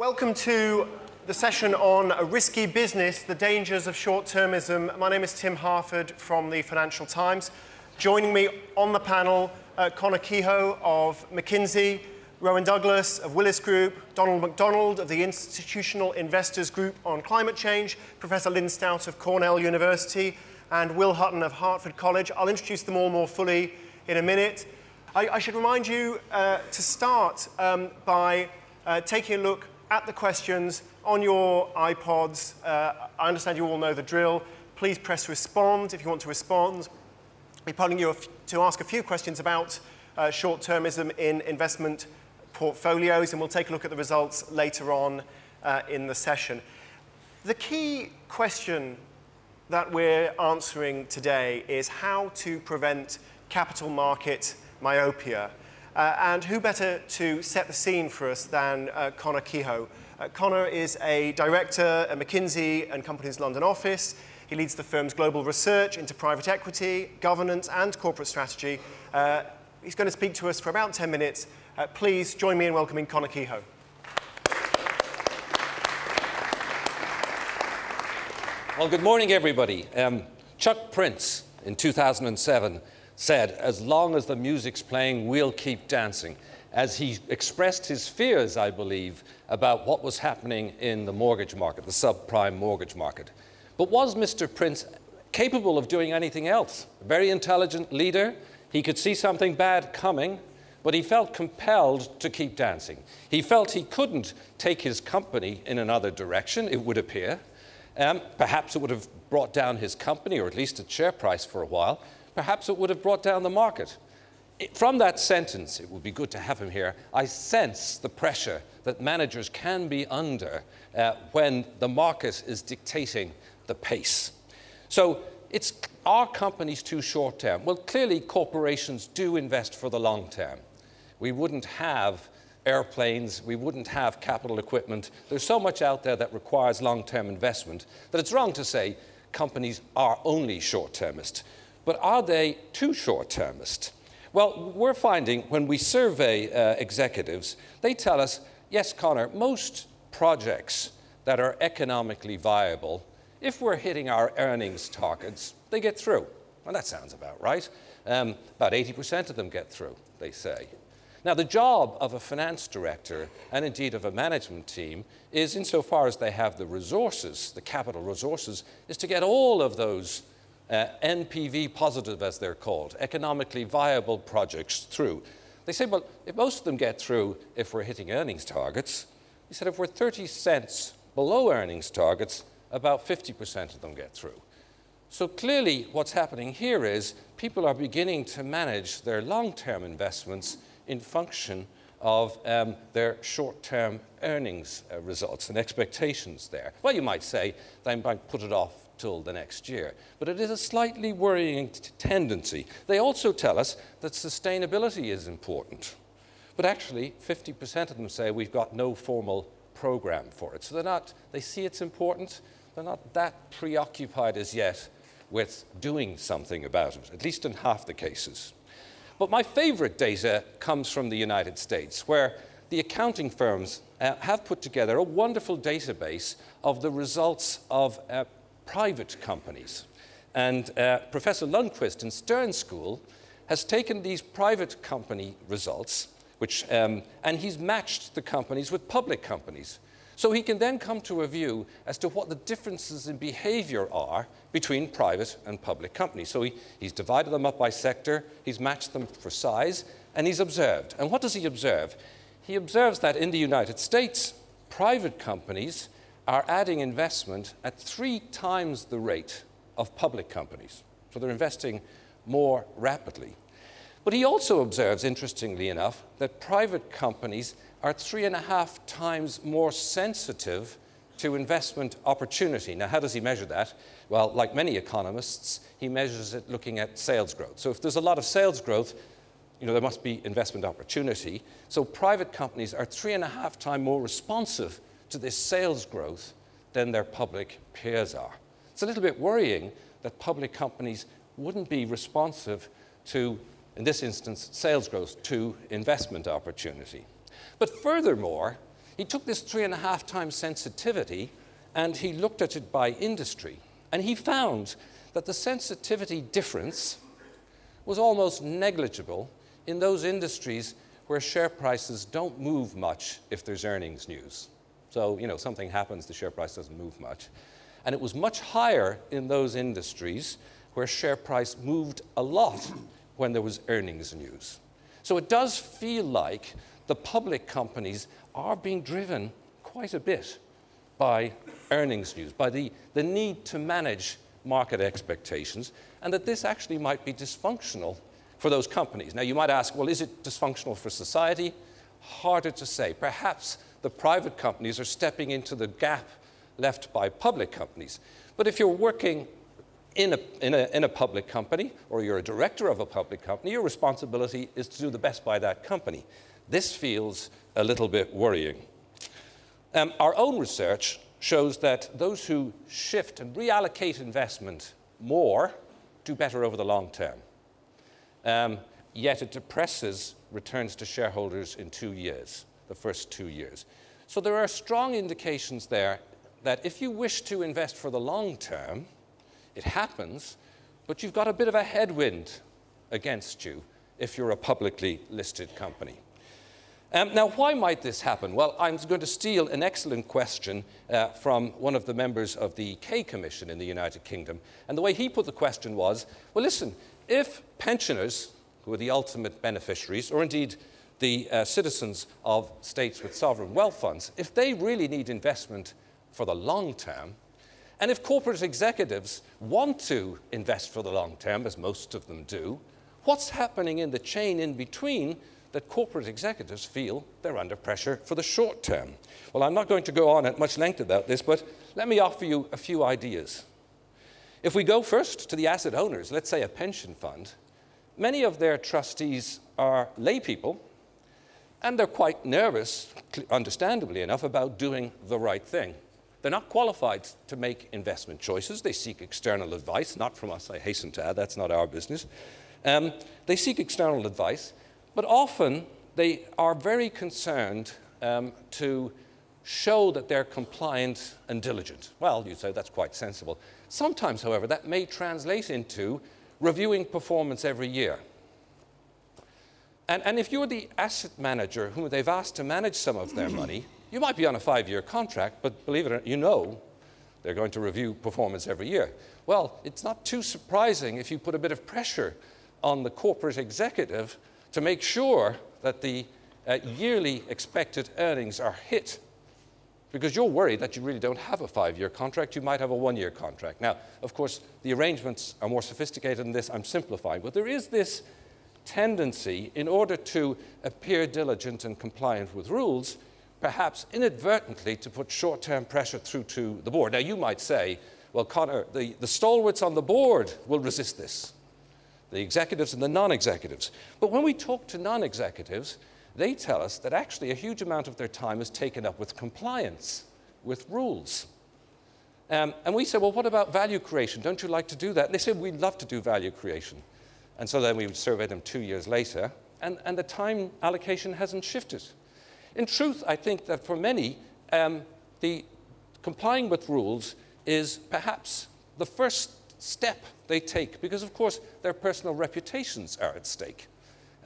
Welcome to the session on a risky business, the dangers of short-termism. My name is Tim Harford from the Financial Times. Joining me on the panel, Conor Kehoe of McKinsey, Rowan Douglas of Willis Group, MacDonald of the Institutional Investors Group on Climate Change, Professor Lynn Stout of Cornell University, and Will Hutton of Harford College. I'll introduce them all more fully in a minute. I should remind you to start by taking a look at the questions on your iPods. I understand you all know the drill. Please press respond if you want to respond. We're putting you to ask a few questions about short-termism in investment portfolios, and we'll take a look at the results later on in the session. The key question that we're answering today is how to prevent capital market myopia. And who better to set the scene for us than Conor Kehoe. Conor is a director at McKinsey & Company's London office. He leads the firm's global research into private equity, governance, and corporate strategy. He's going to speak to us for about 10 minutes. Please join me in welcoming Conor Kehoe. Well, good morning, everybody. Chuck Prince, in 2007, said, "As long as the music's playing, we'll keep dancing," as he expressed his fears, I believe, about what was happening in the mortgage market, the subprime mortgage market. But was Mr. Prince capable of doing anything else? A very intelligent leader. He could see something bad coming, but he felt compelled to keep dancing. He felt he couldn't take his company in another direction, it would appear. Perhaps it would have brought down his company, or at least its share price for a while. Perhaps it would have brought down the market. From that sentence, it would be good to have him here, I sense the pressure that managers can be under when the market is dictating the pace. So are companies too short term? Well, clearly corporations do invest for the long term. We wouldn't have airplanes, we wouldn't have capital equipment. There's so much out there that requires long-term investment that it's wrong to say companies are only short-termist. But are they too short-termist? Well, we're finding when we survey executives, they tell us, yes, Conor, most projects that are economically viable, if we're hitting our earnings targets, they get through. Well, that sounds about right. About 80% of them get through, they say. Now, the job of a finance director, and indeed of a management team, is, insofar as they have the resources, the capital resources, is to get all of those NPV positive, as they're called, economically viable projects through. They say, well, if most of them get through if we're hitting earnings targets, he said if we're 30 cents below earnings targets, about 50% of them get through. So clearly what's happening here is people are beginning to manage their long-term investments in function of their short-term earnings results and expectations there. Well, you might say they might put it off till the next year, but it is a slightly worrying tendency. They also tell us that sustainability is important, but actually 50% of them say we've got no formal program for it. So they see it's important, they're not that preoccupied as yet with doing something about it, at least in half the cases. But my favorite data comes from the United States, where the accounting firms have put together a wonderful database of the results of private companies. And Professor Lundquist in Stern School has taken these private company results, and he's matched the companies with public companies. So he can then come to a view as to what the differences in behavior are between private and public companies. So he's divided them up by sector, he's matched them for size, and he's observed. And what does he observe? He observes that in the United States, private companies are adding investment at 3 times the rate of public companies. So they're investing more rapidly. But he also observes, interestingly enough, that private companies are 3.5 times more sensitive to investment opportunity. Now, how does he measure that? Well, like many economists, he measures it looking at sales growth. So if there's a lot of sales growth, there must be investment opportunity. So private companies are 3.5 times more responsive to this sales growth than their public peers are. It's a little bit worrying that public companies wouldn't be responsive to, in this instance, sales growth to investment opportunity. But furthermore, he took this 3.5 times sensitivity and he looked at it by industry. And he found that the sensitivity difference was almost negligible in those industries where share prices don't move much if there's earnings news. So, you know, something happens, the share price doesn't move much. And it was much higher in those industries where share price moved a lot when there was earnings news. So it does feel like the public companies are being driven quite a bit by earnings news, by the need to manage market expectations, and that this actually might be dysfunctional for those companies. Now, you might ask, well, is it dysfunctional for society? Harder to say. Perhaps the private companies are stepping into the gap left by public companies. But if you're working in a public company, or you're a director of a public company, your responsibility is to do the best by that company. This feels a little bit worrying. Our own research shows that those who shift and reallocate investment more do better over the long term. Yet it depresses returns to shareholders in 2 years, the first 2 years. So there are strong indications there that if you wish to invest for the long term, it happens, but you've got a bit of a headwind against you if you're a publicly listed company. Now, why might this happen? Well, I'm going to steal an excellent question from one of the members of the Kehoe Commission in the United Kingdom. And the way he put the question was, well, listen, if pensioners, who are the ultimate beneficiaries, or indeed the citizens of states with sovereign wealth funds, if they really need investment for the long term, and if corporate executives want to invest for the long term, as most of them do, what's happening in the chain in between that corporate executives feel they're under pressure for the short term? Well, I'm not going to go on at much length about this, but let me offer you a few ideas. If we go first to the asset owners, let's say a pension fund, many of their trustees are lay people, and they're quite nervous, understandably enough, about doing the right thing. They're not qualified to make investment choices. They seek external advice, not from us, I hasten to add, that's not our business. They seek external advice, but often they are very concerned to show that they're compliant and diligent. Well, you say that's quite sensible. Sometimes, however, that may translate into reviewing performance every year. And if you're the asset manager whom they've asked to manage some of their money, you might be on a 5-year contract, but believe it or not, you know they're going to review performance every year. Well, it's not too surprising if you put a bit of pressure on the corporate executive to make sure that the yearly expected earnings are hit, because you're worried that you really don't have a 5-year contract, you might have a 1-year contract. Now, of course, the arrangements are more sophisticated than this, I'm simplifying, but there is this tendency, in order to appear diligent and compliant with rules, perhaps inadvertently to put short-term pressure through to the board. Now, you might say, well, Conor, the stalwarts on the board will resist this, the executives and the non-executives. But when we talk to non-executives, they tell us that actually a huge amount of their time is taken up with compliance, with rules. And we say, well, what about value creation? Don't you like to do that? And they say, we'd love to do value creation. And so then we would survey them 2 years later, and the time allocation hasn't shifted. In truth, I think that for many, the complying with rules is perhaps the first step they take, because of course their personal reputations are at stake.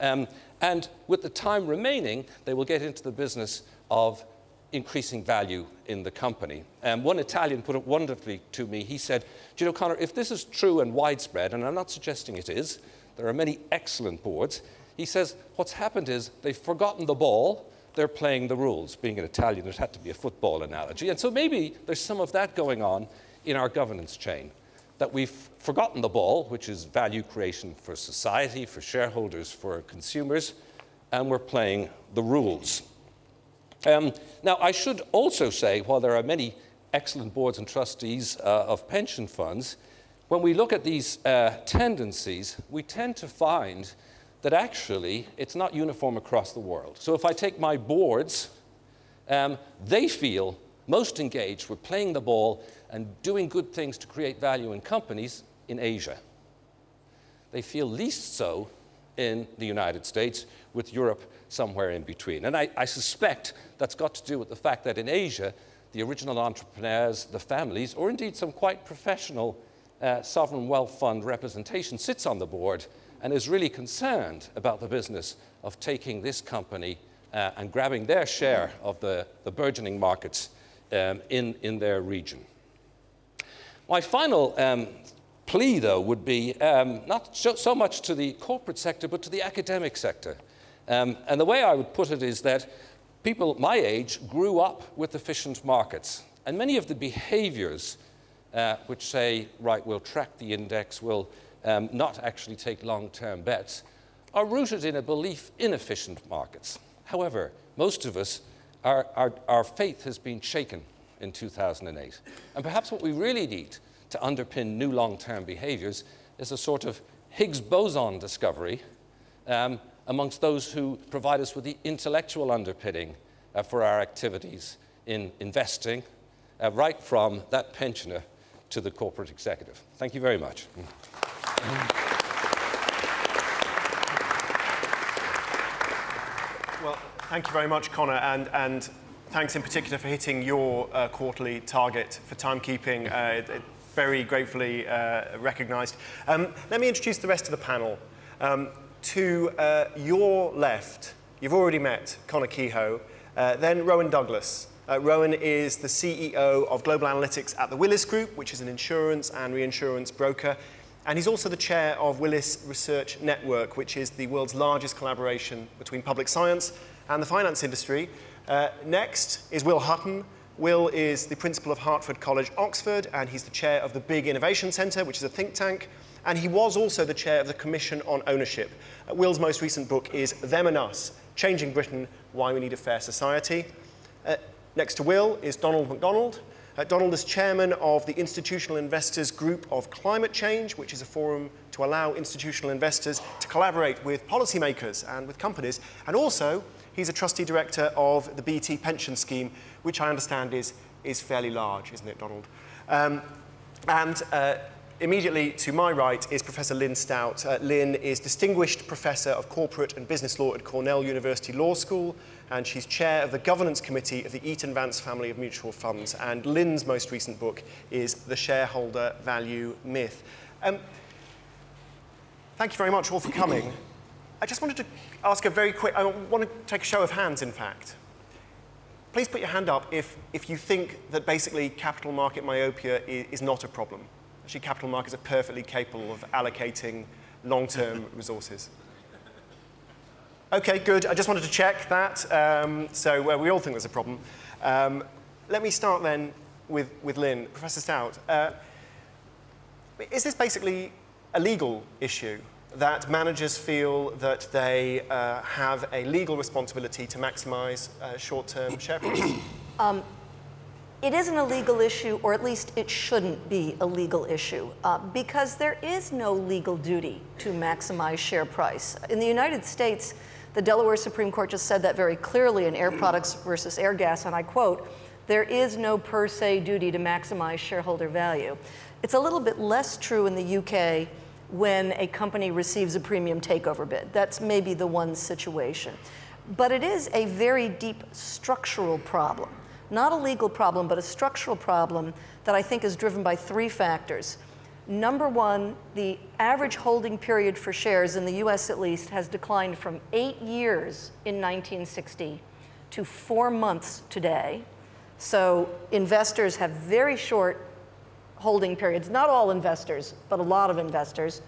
And with the time remaining, they will get into the business of increasing value in the company. One Italian put it wonderfully to me. He said, do you know, Conor, if this is true and widespread, and I'm not suggesting it is, there are many excellent boards. He says, what's happened is they've forgotten the ball, they're playing the rules. Being an Italian, it had to be a football analogy. And so maybe there's some of that going on in our governance chain, that we've forgotten the ball, which is value creation for society, for shareholders, for consumers, and we're playing the rules. Now, I should also say, while there are many excellent boards and trustees of pension funds, when we look at these tendencies, we tend to find that actually it's not uniform across the world. So if I take my boards, they feel most engaged with playing the ball and doing good things to create value in companies in Asia. They feel least so in the United States, with Europe somewhere in between. And I suspect that's got to do with the fact that in Asia, the original entrepreneurs, the families, or indeed some quite professional sovereign wealth fund representation sits on the board and is really concerned about the business of taking this company and grabbing their share of the burgeoning markets in their region. My final plea, though, would be not so much to the corporate sector, but to the academic sector. And the way I would put it is that people my age grew up with efficient markets. And many of the behaviors which say, right, we'll track the index, we'll not actually take long-term bets, are rooted in a belief in efficient markets. However, most of us, our faith has been shaken in 2008. And perhaps what we really need to underpin new long-term behaviors is a sort of Higgs boson discovery amongst those who provide us with the intellectual underpinning for our activities in investing, right from that pensioner to the corporate executive. Thank you very much. Well, thank you very much, Conor, and thanks in particular for hitting your quarterly target for timekeeping. Very gratefully recognised. Let me introduce the rest of the panel. To your left, you've already met Conor Kehoe, then Rowan Douglas. Rowan is the CEO of Global Analytics at the Willis Group, which is an insurance and reinsurance broker. And he's also the chair of Willis Research Network, which is the world's largest collaboration between public science and the finance industry. Next is Will Hutton. Will is the principal of Harford College, Oxford, and he's the chair of the Big Innovation Centre, which is a think tank. And he was also the chair of the Commission on Ownership. Will's most recent book is Them and Us, Changing Britain, Why We Need a Fair Society. Next to Will is MacDonald. Donald is chairman of the Institutional Investors Group of Climate Change, which is a forum to allow institutional investors to collaborate with policymakers and with companies. And also, he's a trustee director of the BT pension scheme, which I understand is fairly large, isn't it, Donald? Immediately to my right is Professor Lynn Stout. Lynn is Distinguished Professor of Corporate and Business Law at Cornell University Law School, and she's chair of the Governance Committee of the Eaton Vance family of mutual funds. And Lynn's most recent book is The Shareholder Value Myth. Thank you very much all for coming. I just wanted to ask a very quick, I want to take a show of hands, in fact. Please put your hand up if you think that basically capital market myopia is not a problem. Actually, capital markets are perfectly capable of allocating long-term resources. OK, good. I just wanted to check that. So we all think there's a problem. Let me start then with Lynn. Professor Stout, is this basically a legal issue, that managers feel that they have a legal responsibility to maximize short-term share prices? It isn't a legal issue, or at least it shouldn't be a legal issue, because there is no legal duty to maximize share price. In the United States, the Delaware Supreme Court just said that very clearly in Air Products versus Air Gas, and I quote, "There is no per se duty to maximize shareholder value." It's a little bit less true in the UK when a company receives a premium takeover bid. That's maybe the one situation. But it is a very deep structural problem. Not a legal problem, but a structural problem that I think is driven by three factors. Number one, the average holding period for shares in the US at least has declined from 8 years in 1960 to 4 months today. So investors have very short holding periods. Not all investors, but a lot of investors.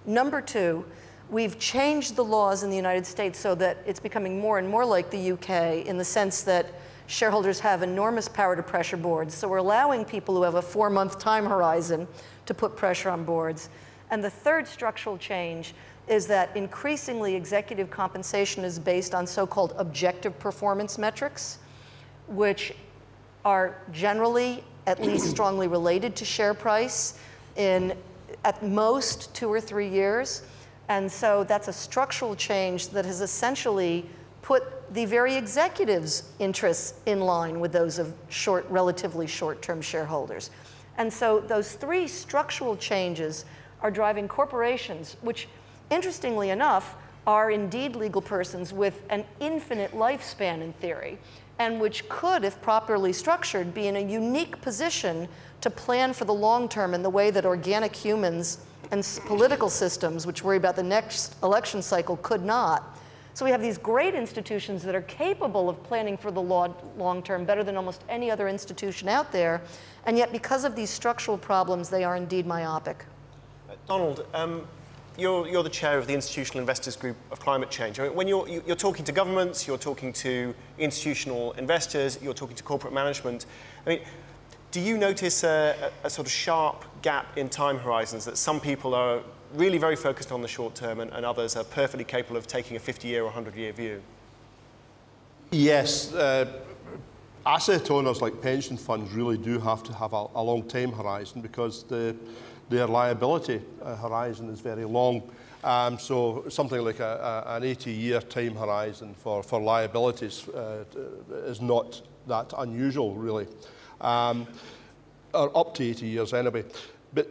Number two, we've changed the laws in the United States so that it's becoming more and more like the UK in the sense that shareholders have enormous power to pressure boards. So we're allowing people who have a 4-month time horizon to put pressure on boards. And the third structural change is that increasingly executive compensation is based on so-called objective performance metrics, which are generally at least strongly related to share price in at most 2 or 3 years. And so that's a structural change that has essentially put the very executives' interests in line with those of relatively short-term shareholders. And so those three structural changes are driving corporations, which, interestingly enough, are indeed legal persons with an infinite lifespan in theory, and which could, if properly structured, be in a unique position to plan for the long term in the way that organic humans and political systems, which worry about the next election cycle, could not. So we have these great institutions that are capable of planning for the long term better than almost any other institution out there, and yet because of these structural problems, they are indeed myopic. Donald, you're the chair of the Institutional Investors Group of Climate Change. I mean, when you're talking to governments, you're talking to institutional investors, you're talking to corporate management, I mean, do you notice a sort of sharp gap in time horizons, that some people are really very focused on the short term and others are perfectly capable of taking a 50-year or 100-year view? Yes. Asset owners like pension funds really do have to have a long time horizon, because their liability horizon is very long. So something like an 80-year time horizon for liabilities is not that unusual, really. Or up to 80 years anyway. But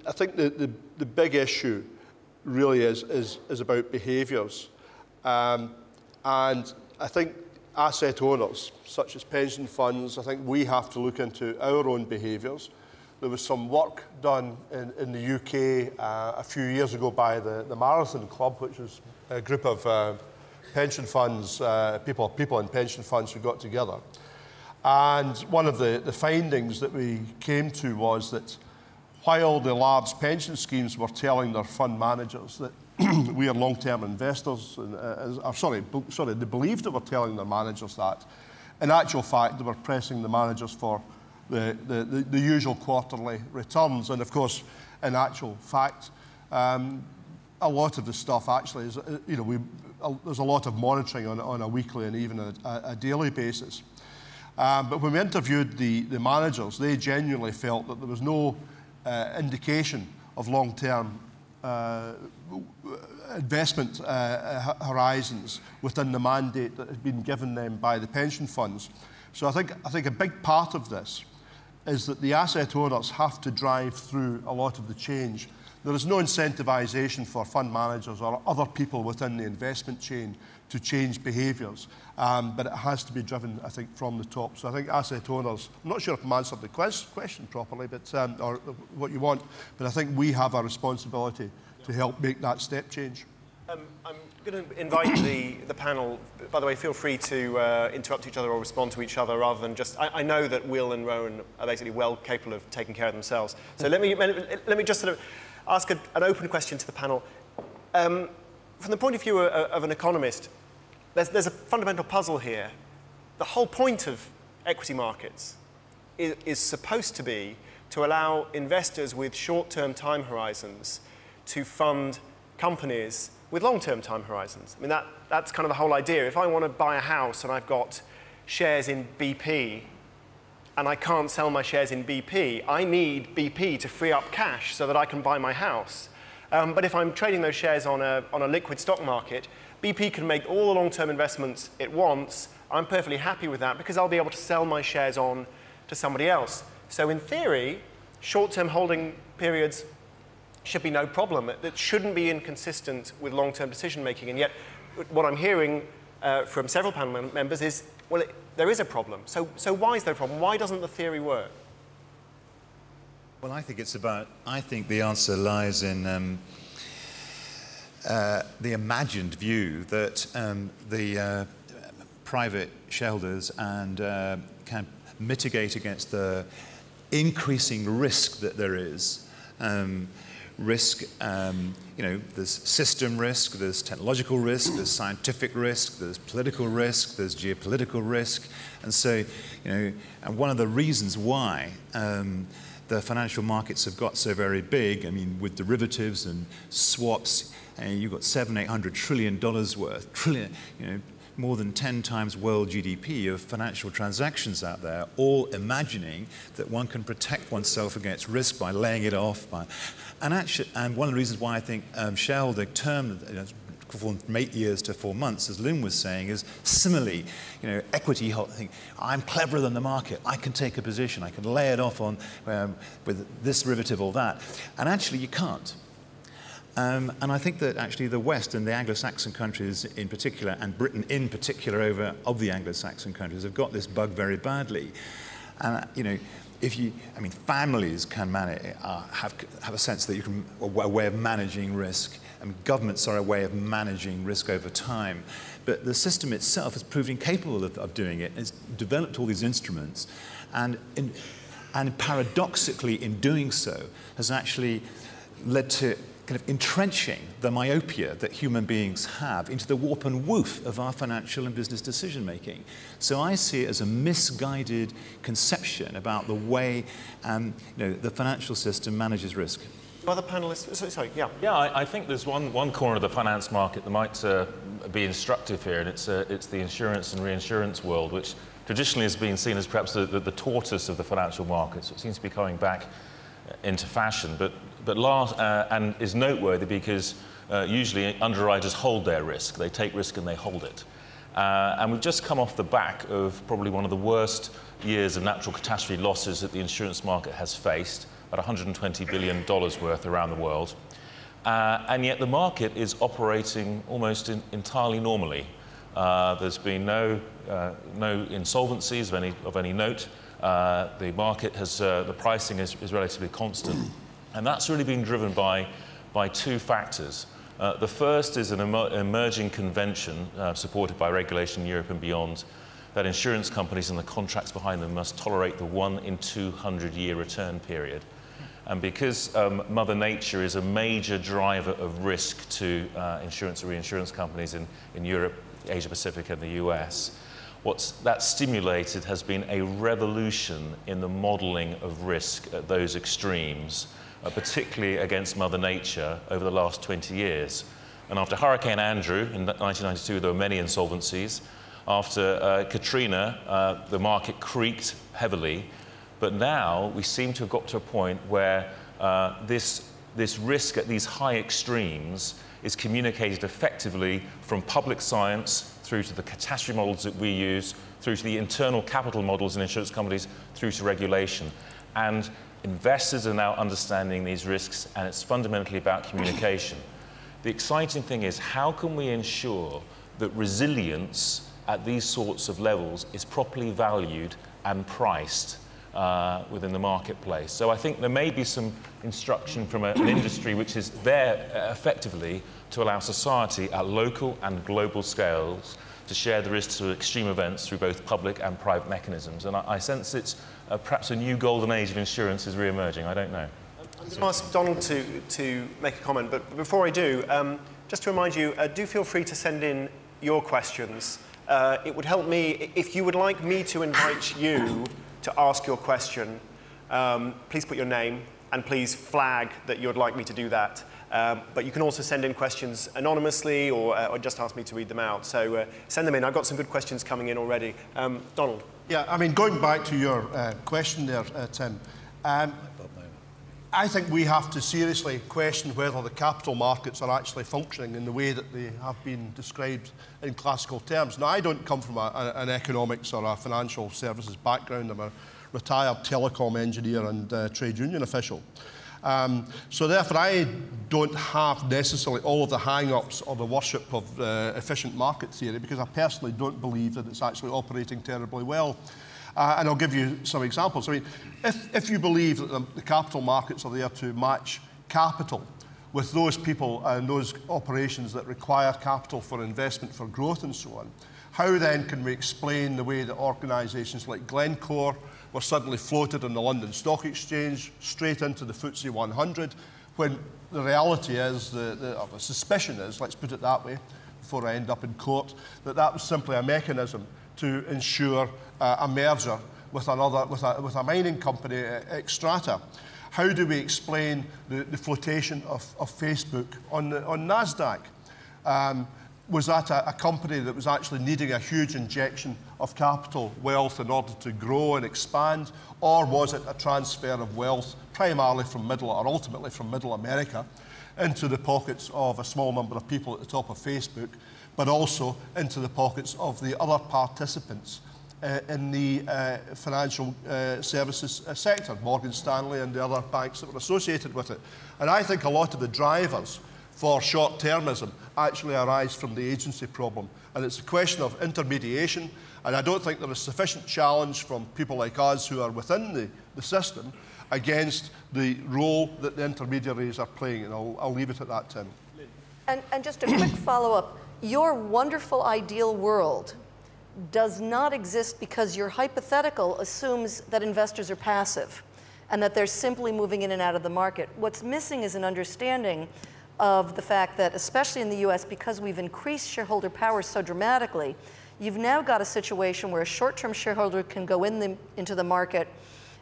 I think the big issue really is about behaviours. And I think asset owners, such as pension funds, I think we have to look into our own behaviours. There was some work done in the UK a few years ago by the Marathon Club, which is a group of pension funds, people in pension funds who got together. And one of the findings that we came to was that while the large pension schemes were telling their fund managers that we are long-term investors, they believed they were telling their managers that, in actual fact they were pressing the managers for the usual quarterly returns. And of course, in actual fact, a lot of the stuff actually is, there's a lot of monitoring on a weekly and even a daily basis. But when we interviewed the managers, they genuinely felt that there was no indication of long-term investment horizons within the mandate that had been given them by the pension funds. So I think a big part of this is that the asset owners have to drive through a lot of the change. There is no incentivisation for fund managers or other people within the investment chain to change behaviours, but it has to be driven, I think, from the top. So I think asset owners, I'm not sure if I'm answered the question properly, but or what you want, but I think we have a responsibility to help make that step change. I'm going to invite the panel, by the way, feel free to interrupt each other or respond to each other rather than just, I know that Will and Rowan are basically well capable of taking care of themselves. So let me just sort of ask an open question to the panel. From the point of view of an economist, there's a fundamental puzzle here. The whole point of equity markets is supposed to be to allow investors with short-term time horizons to fund companies with long-term time horizons. I mean, that's kind of the whole idea. If I want to buy a house and I've got shares in BP and I can't sell my shares in BP, I need BP to free up cash so that I can buy my house. But if I'm trading those shares on a liquid stock market, BP can make all the long-term investments it wants. I'm perfectly happy with that because I'll be able to sell my shares on to somebody else. So in theory, short-term holding periods should be no problem. It shouldn't be inconsistent with long-term decision-making. And yet, what I'm hearing from several panel members is, well, there is a problem. So why is there a problem? Why doesn't the theory work? Well, I think the answer lies in the imagined view that the private shareholders can mitigate against the increasing risk that there is. Risk, there's system risk, there's technological risk, there's scientific risk, there's political risk, there's geopolitical risk. And so, and one of the reasons why the financial markets have got so very big, I mean, with derivatives and swaps, you've got $700–800 trillion worth, more than 10 times world GDP of financial transactions out there, all imagining that one can protect oneself against risk by laying it off. And one of the reasons why I think shareholder term, from 8 years to 4 months, as Lynn was saying, is similarly, equity holding. I'm cleverer than the market. I can take a position. I can lay it off on with this derivative or that. And actually, you can't. And I think that actually the West and the Anglo-Saxon countries in particular, and Britain in particular over of the Anglo-Saxon countries, have got this bug very badly. You know, families can have a sense that you can, a way of managing risk. I mean, governments are a way of managing risk over time. But the system itself has proved incapable of doing it. It's developed all these instruments, and paradoxically, in doing so, has actually led to kind of entrenching the myopia that human beings have into the warp and woof of our financial and business decision making. So I see it as a misguided conception about the way the financial system manages risk. Other panelists, sorry, yeah. Yeah, I think there's one corner of the finance market that might be instructive here, and it's the insurance and reinsurance world, which traditionally has been seen as perhaps the tortoise of the financial markets. It seems to be coming back into fashion, but and is noteworthy because usually underwriters hold their risk. They take risk and they hold it. And we've just come off the back of probably one of the worst years of natural catastrophe losses that the insurance market has faced, at $120 billion worth around the world. And yet the market is operating almost entirely normally. There's been no insolvencies of any note. The market has, the pricing is relatively constant. And that's really been driven by two factors. The first is an emerging convention supported by regulation in Europe and beyond, that insurance companies and the contracts behind them must tolerate the 1 in 200-year return period. And because Mother Nature is a major driver of risk to insurance and reinsurance companies in Europe, Asia Pacific and the US, what that's stimulated has been a revolution in the modelling of risk at those extremes, particularly against Mother Nature over the last 20 years. And after Hurricane Andrew in 1992, there were many insolvencies. After Katrina, the market creaked heavily. But now we seem to have got to a point where this risk at these high extremes is communicated effectively from public science through to the catastrophe models that we use, through to the internal capital models in insurance companies, through to regulation. And investors are now understanding these risks, and it's fundamentally about communication. The exciting thing is, how can we ensure that resilience at these sorts of levels is properly valued and priced within the marketplace? So I think there may be some instruction from an industry which is there effectively to allow society at local and global scales to share the risks of extreme events through both public and private mechanisms. And I sense it's perhaps a new golden age of insurance is re-emerging. I don't know. I'm going to ask Donald to make a comment, but before I do, just to remind you, do feel free to send in your questions. It would help me, if you would like me to invite you to ask your question, please put your name and please flag that you would like me to do that. But you can also send in questions anonymously or just ask me to read them out. So send them in. I've got some good questions coming in already. Donald. Yeah, I mean, going back to your question there, Tim, I think we have to seriously question whether the capital markets are actually functioning in the way that they have been described in classical terms. Now, I don't come from an economics or a financial services background. I'm a retired telecom engineer and trade union official. So therefore, I don't have necessarily all of the hang-ups or the worship of efficient market theory, because I personally don't believe that it's actually operating terribly well. And I'll give you some examples. I mean, if you believe that the capital markets are there to match capital with those people and those operations that require capital for investment, for growth and so on, how then can we explain the way that organisations like Glencore were suddenly floated on the London Stock Exchange straight into the FTSE 100, when the reality is, or the suspicion is, let's put it that way, before I end up in court, that that was simply a mechanism to ensure a merger with a mining company, Xstrata. How do we explain the flotation of Facebook on NASDAQ? Was that a company that was actually needing a huge injection of capital wealth in order to grow and expand? Or was it a transfer of wealth primarily from middle, or ultimately from middle America, into the pockets of a small number of people at the top of Facebook, but also into the pockets of the other participants in the financial services sector, Morgan Stanley and the other banks that were associated with it? And I think a lot of the drivers for short-termism actually arise from the agency problem. And it's a question of intermediation, and I don't think there is sufficient challenge from people like us who are within the system against the role that the intermediaries are playing. And I'll leave it at that, Tim. And just a quick follow-up. Your wonderful ideal world does not exist because your hypothetical assumes that investors are passive and that they're simply moving in and out of the market. What's missing is an understanding of the fact that, especially in the US, because we've increased shareholder power so dramatically, you've now got a situation where a short-term shareholder can go into the market,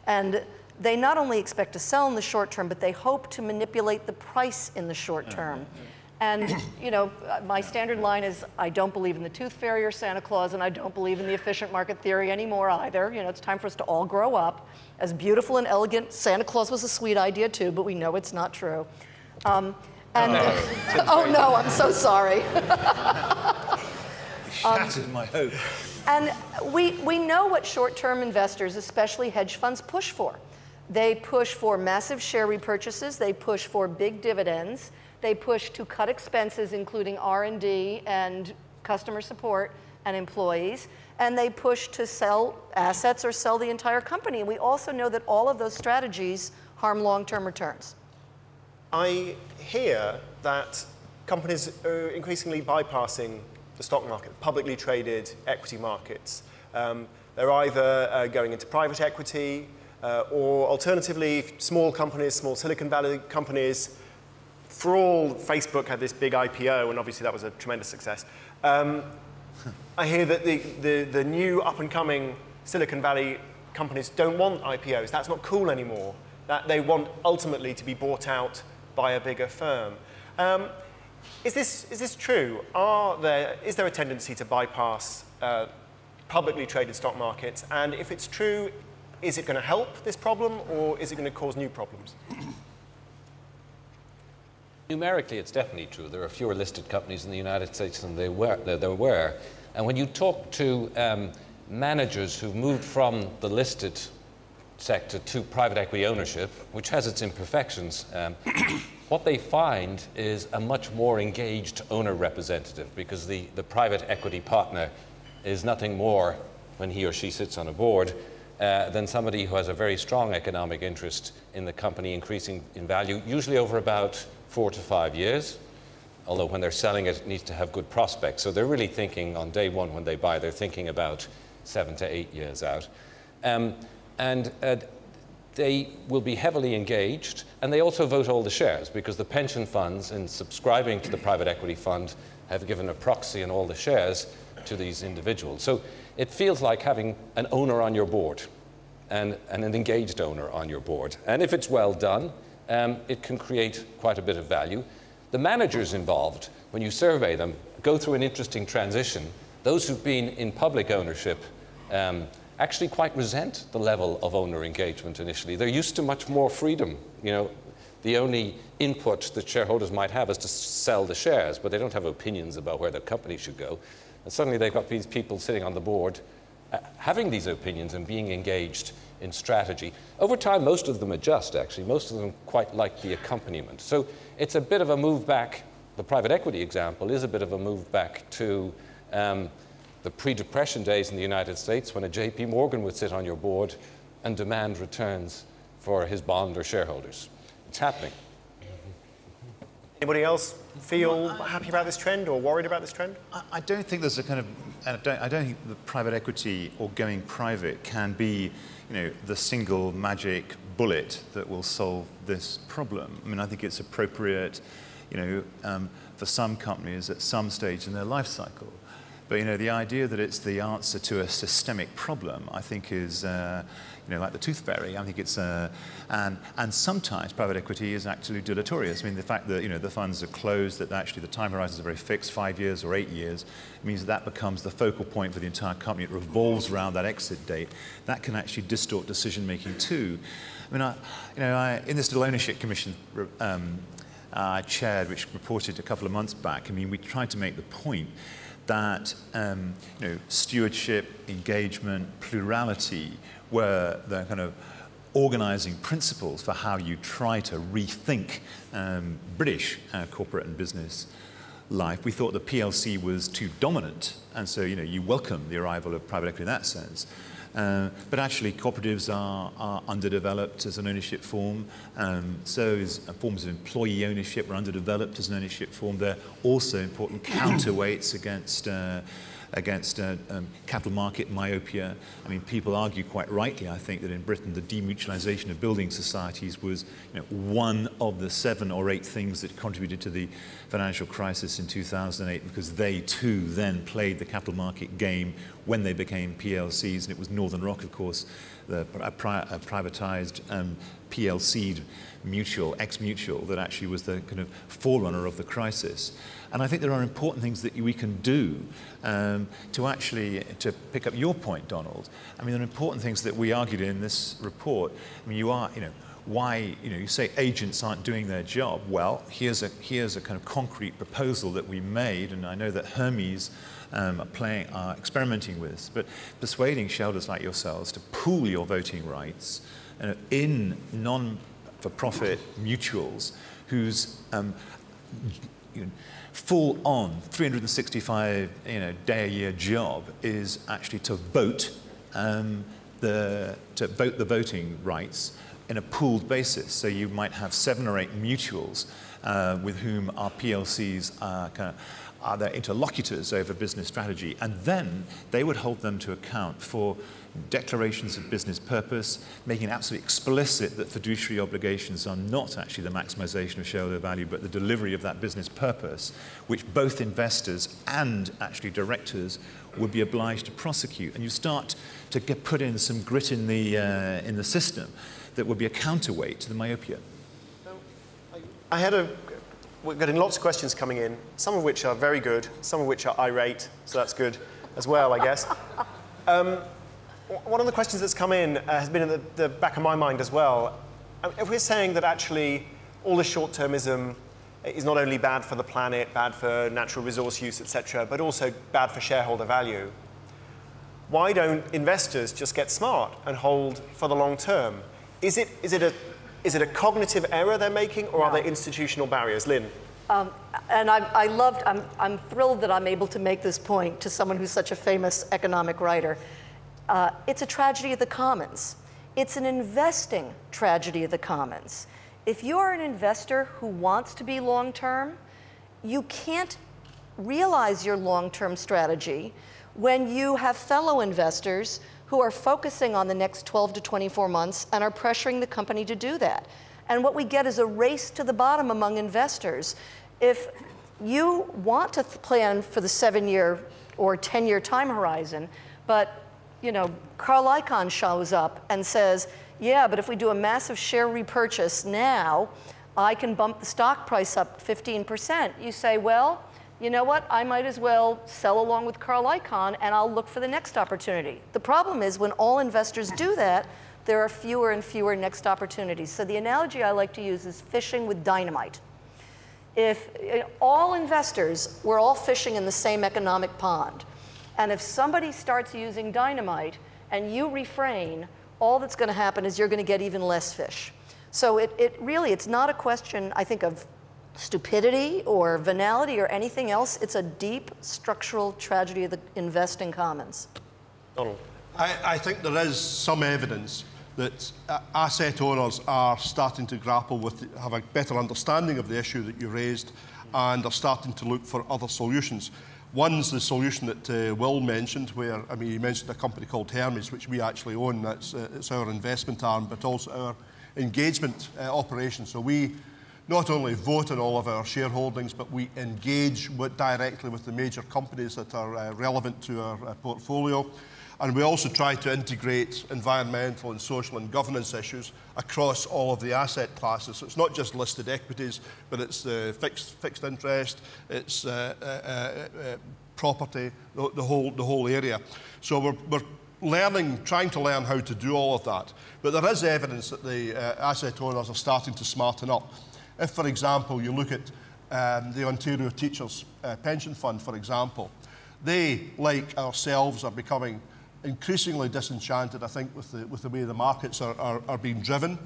and they not only expect to sell in the short term, but they hope to manipulate the price in the short term. And you know, my standard line is, I don't believe in the tooth fairy or Santa Claus, and I don't believe in the efficient market theory anymore either. You know, it's time for us to all grow up. As beautiful and elegant, Santa Claus was a sweet idea too, but we know it's not true. Oh no, I'm so sorry. Shattered my hope. And we know what short-term investors, especially hedge funds, push for. They push for massive share repurchases. They push for big dividends. They push to cut expenses, including R&D and customer support and employees. And they push to sell assets or sell the entire company. And we also know that all of those strategies harm long-term returns. I hear that companies are increasingly bypassing the stock market, publicly traded equity markets. They're either going into private equity or alternatively small companies, small Silicon Valley companies. For all, Facebook had this big IPO, and obviously that was a tremendous success. I hear that the new up-and-coming Silicon Valley companies don't want IPOs. That's not cool anymore. That they want ultimately to be bought out by a bigger firm. Is this true? Is there a tendency to bypass publicly traded stock markets? And if it's true, is it going to help this problem, or is it going to cause new problems? Numerically, it's definitely true. There are fewer listed companies in the United States than there were. And when you talk to managers who've moved from the listed sector to private equity ownership, which has its imperfections, what they find is a much more engaged owner representative, because the private equity partner is nothing more, when he or she sits on a board, than somebody who has a very strong economic interest in the company increasing in value, usually over about 4 to 5 years, although when they're selling it, it needs to have good prospects. So they're really thinking on day one when they buy, they're thinking about 7 to 8 years out. They will be heavily engaged, and they also vote all the shares, because the pension funds, in subscribing to the private equity fund, have given a proxy in all the shares to these individuals. So it feels like having an owner on your board, and an engaged owner on your board. And if it's well done, it can create quite a bit of value. The managers involved, when you survey them, go through an interesting transition. Those who've been in public ownership actually quite resent the level of owner engagement initially. They're used to much more freedom. You know, the only input that shareholders might have is to sell the shares, but they don't have opinions about where the company should go. And suddenly they've got these people sitting on the board having these opinions and being engaged in strategy. Over time, most of them adjust, actually. Most of them quite like the accompaniment. So it's a bit of a move back. The private equity example is a bit of a move back to the pre-depression days in the United States, when a JP Morgan would sit on your board and demand returns for his bond or shareholders. It's happening. Anybody else feel happy about this trend or worried about this trend? I don't think there's a kind of, I don't think the private equity or going private can be, you know, the single magic bullet that will solve this problem. I mean, I think it's appropriate, you know, for some companies at some stage in their life cycle. But, you know, the idea that it's the answer to a systemic problem, I think is, you know, like the tooth fairy. I think it's, and sometimes private equity is actually deleterious. I mean, the fact that, you know, the funds are closed, that actually the time horizons are very fixed, 5 years or 8 years, means that becomes the focal point for the entire company. It revolves around that exit date. That can actually distort decision-making too. I mean, in this little ownership commission I chaired, which reported a couple of months back, I mean, we tried to make the point that you know, stewardship, engagement, plurality were the kind of organising principles for how you try to rethink British corporate and business life. We thought the PLC was too dominant, and so you welcome the arrival of private equity in that sense. But actually, cooperatives are underdeveloped as an ownership form. So is forms of employee ownership are underdeveloped as an ownership form. They're also important counterweights against capital market myopia. I mean, people argue quite rightly, I think, that in Britain the demutualisation of building societies was one of the 7 or 8 things that contributed to the financial crisis in 2008, because they too then played the capital market game when they became PLCs, and it was Northern Rock, of course, a privatised PLC'd mutual, ex-mutual, that actually was the kind of forerunner of the crisis. And I think there are important things that we can do to pick up your point, Donald. I mean, there are important things that we argued in this report. I mean, why, you say agents aren't doing their job. Well, here's a kind of concrete proposal that we made, and I know that Hermes are experimenting with this, but persuading shareholders like yourselves to pool your voting rights in non-for-profit mutuals whose full-on 365-day-a-year job is actually to vote the voting rights in a pooled basis. So you might have 7 or 8 mutuals with whom our PLCs are their interlocutors over business strategy, and then they would hold them to account for declarations of business purpose, making it absolutely explicit that fiduciary obligations are not actually the maximization of shareholder value, but the delivery of that business purpose, which both investors and actually directors would be obliged to prosecute. And you start to put in some grit in the system that would be a counterweight to the myopia. We're getting lots of questions coming in, some of which are very good, some of which are irate, so that's good as well, I guess. One of the questions that's come in has been in the back of my mind as well. If we're saying that actually all this short-termism is not only bad for the planet, bad for natural resource use, etc., but also bad for shareholder value, why don't investors just get smart and hold for the long term? Is it a cognitive error they're making, or are there institutional barriers? Lynn? And I'm thrilled that I'm able to make this point to someone who's such a famous economic writer. It's a tragedy of the commons. It's an investing tragedy of the commons. If you're an investor who wants to be long-term, you can't realize your long-term strategy when you have fellow investors who are focusing on the next 12 to 24 months and are pressuring the company to do that. And what we get is a race to the bottom among investors. If you want to plan for the 7-year or 10-year time horizon, but Carl Icahn shows up and says, yeah, but if we do a massive share repurchase now, I can bump the stock price up 15%. You say, well, you know what? I might as well sell along with Carl Icahn, and I'll look for the next opportunity. The problem is when all investors do that, there are fewer and fewer next opportunities. So the analogy I like to use is fishing with dynamite. If all investors were all fishing in the same economic pond, and if somebody starts using dynamite and you refrain, all that's going to happen is you're going to get even less fish. So it's not a question, I think, of stupidity or venality or anything else. It's a deep structural tragedy of the investing commons. Donald? I think there is some evidence that asset owners are starting to grapple with, have a better understanding of the issue that you raised, and are starting to look for other solutions. One's the solution that Will mentioned, where, I mean, he mentioned a company called Hermes, which we actually own. It's our investment arm, but also our engagement operation. So we not only vote on all of our shareholdings, but we engage directly with the major companies that are relevant to our portfolio. And we also try to integrate environmental and social and governance issues across all of the asset classes. So it's not just listed equities, but it's fixed interest, it's property, the whole area. So we're trying to learn how to do all of that. But there is evidence that the asset owners are starting to smarten up. If, for example, you look at the Ontario Teachers' Pension Fund, for example, they, like ourselves, are becoming increasingly disenchanted, I think, with the way the markets are being driven,